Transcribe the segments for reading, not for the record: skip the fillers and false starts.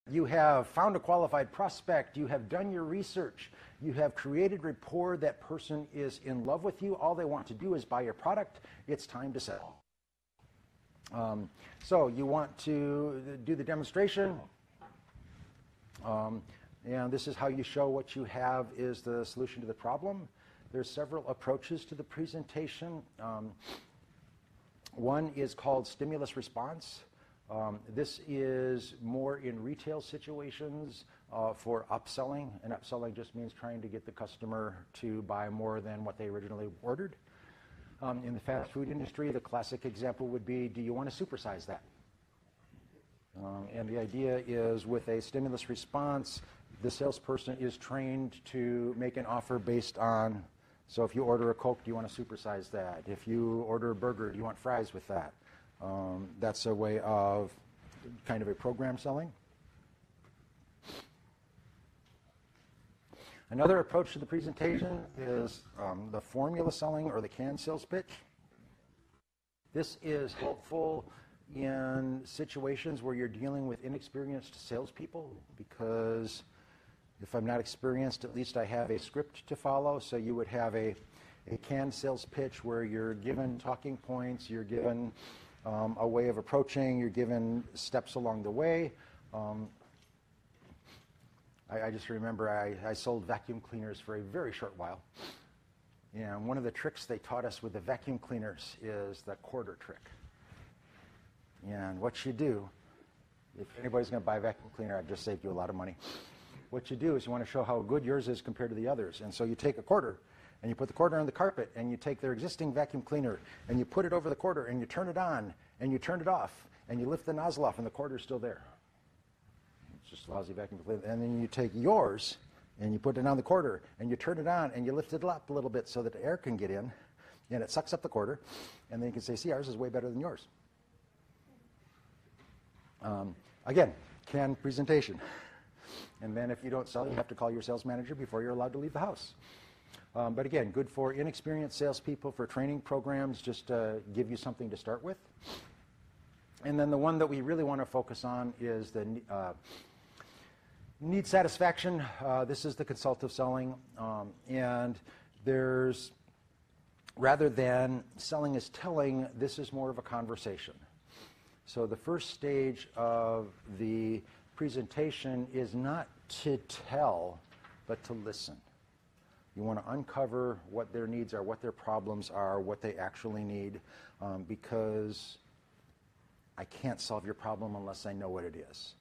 You have found a qualified prospect. You have done your research. You have created rapport. That person is in love with you. All they want to do is buy your product. It's time to sell. So you want to do the demonstration. And this is how you show what you have is the solution to the problem. There's several approaches to the presentation. One is called stimulus response. This is more in retail situations for upselling, and upselling just means trying to get the customer to buy more than what they originally ordered. In the fast food industry, the classic example would be, do you want to supersize that? And the idea is with a stimulus response, the salesperson is trained to make an offer based on, so if you order a Coke, do you want to supersize that? If you order a burger, do you want fries with that? That's a way of kind of a program selling. Another approach to the presentation is the formula selling or the canned sales pitch. This is helpful in situations where you're dealing with inexperienced salespeople, because if I'm not experienced, at least I have a script to follow. So you would have a canned sales pitch where you're given talking points, you're given a way of approaching, you're given steps along the way. I just remember I sold vacuum cleaners for a very short while. And one of the tricks they taught us with the vacuum cleaners is the quarter trick. And what you do, if anybody's going to buy a vacuum cleaner, I've just saved you a lot of money. What you do is you want to show how good yours is compared to the others. And so you take a quarter, and you put the quarter on the carpet, and you take their existing vacuum cleaner, and you put it over the quarter, and you turn it on, and you turn it off, and you lift the nozzle off, and the quarter's still there. It's just a lousy vacuum cleaner. And then you take yours, and you put it on the quarter, and you turn it on, and you lift it up a little bit so that the air can get in, and it sucks up the quarter, and then you can say, see, ours is way better than yours. Again, canned presentation. And then if you don't sell, you have to call your sales manager before you're allowed to leave the house. But again, good for inexperienced salespeople, for training programs, just to give you something to start with. And then the one that we really want to focus on is the need satisfaction. This is the consultative selling. And there's, rather than selling is telling, this is more of a conversation. So the first stage of the presentation is not to tell, but to listen. You want to uncover what their needs are, what their problems are, what they actually need, because I can't solve your problem unless I know what it is.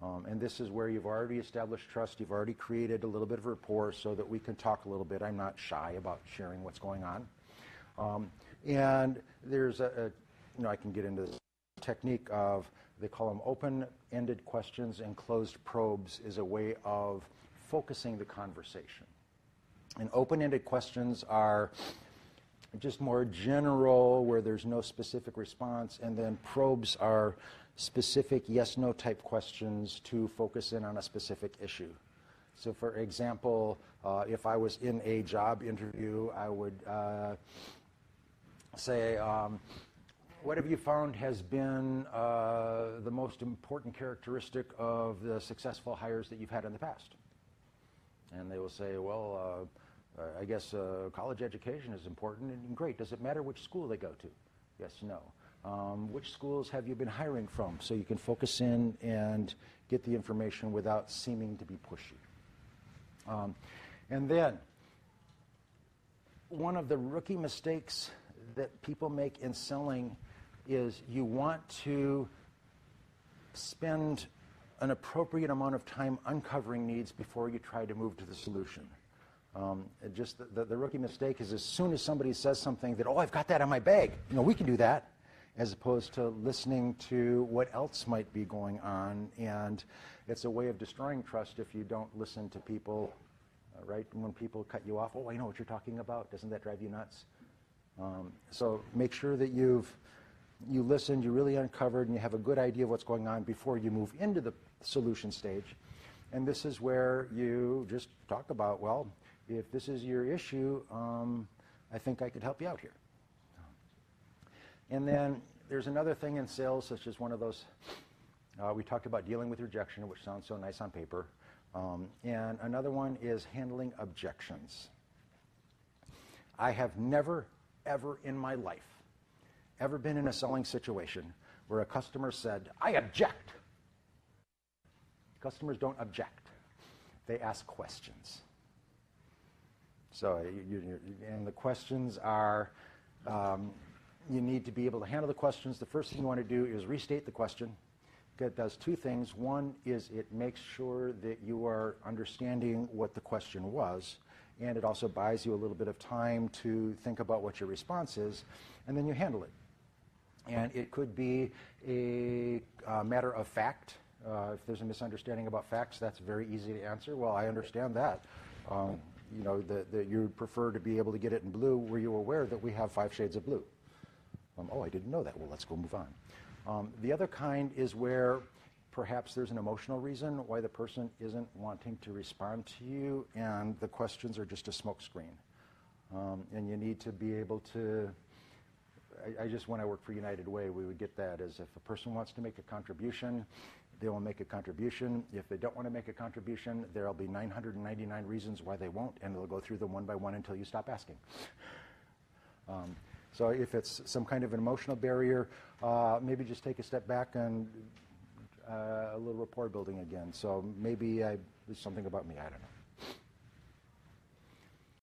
And this is where you've already established trust, you've already created a little bit of rapport so that we can talk a little bit. I'm not shy about sharing what's going on. And there's I can get into this technique of, they call them open-ended questions and closed probes, is a way of focusing the conversation. And open-ended questions are just more general, where there's no specific response, and then probes are specific yes-no type questions to focus in on a specific issue. So for example, if I was in a job interview, I would say, what have you found has been the most important characteristic of the successful hires that you've had in the past? And they will say, well, I guess college education is important, and great. Does it matter which school they go to? Yes, no. Which schools have you been hiring from? So you can focus in and get the information without seeming to be pushy. And then, one of the rookie mistakes that people make in selling is you want to spend an appropriate amount of time uncovering needs before you try to move to the solution. Just the rookie mistake is, as soon as somebody says something that, oh, I've got that on my bag, we can do that, as opposed to listening to what else might be going on. And it's a way of destroying trust if you don't listen to people, right? When people cut you off, oh, I know what you're talking about. Doesn't that drive you nuts? So make sure that you listened, you really uncovered, and you have a good idea of what's going on before you move into the solution stage. And this is where you just talk about, well, if this is your issue, I think I could help you out here. And then there's another thing in sales, such as one of those We talked about dealing with rejection, which sounds so nice on paper. And another one is handling objections. I have never, ever in my life ever been in a selling situation where a customer said, "I object." Customers don't object. They ask questions. So, and the questions are, you need to be able to handle the questions. The first thing you want to do is restate the question. It does two things. One is it makes sure that you are understanding what the question was, and it also buys you a little bit of time to think about what your response is, and then you handle it. And it could be a matter of fact. If there's a misunderstanding about facts, that's very easy to answer. Well, I understand that. You know, that you prefer to be able to get it in blue. Were you aware that we have 5 shades of blue? Oh, I didn't know that. Well, let's go move on. The other kind is where perhaps there's an emotional reason why the person isn't wanting to respond to you, and the questions are just a smokescreen. And you need to be able to, when I worked for United Way, we would get that as if a person wants to make a contribution, they will make a contribution. If they don't want to make a contribution, there'll be 999 reasons why they won't, and they'll go through them one by one until you stop asking. So if it's some kind of an emotional barrier, maybe just take a step back and a little rapport building again. So maybe there's something about me, I don't know.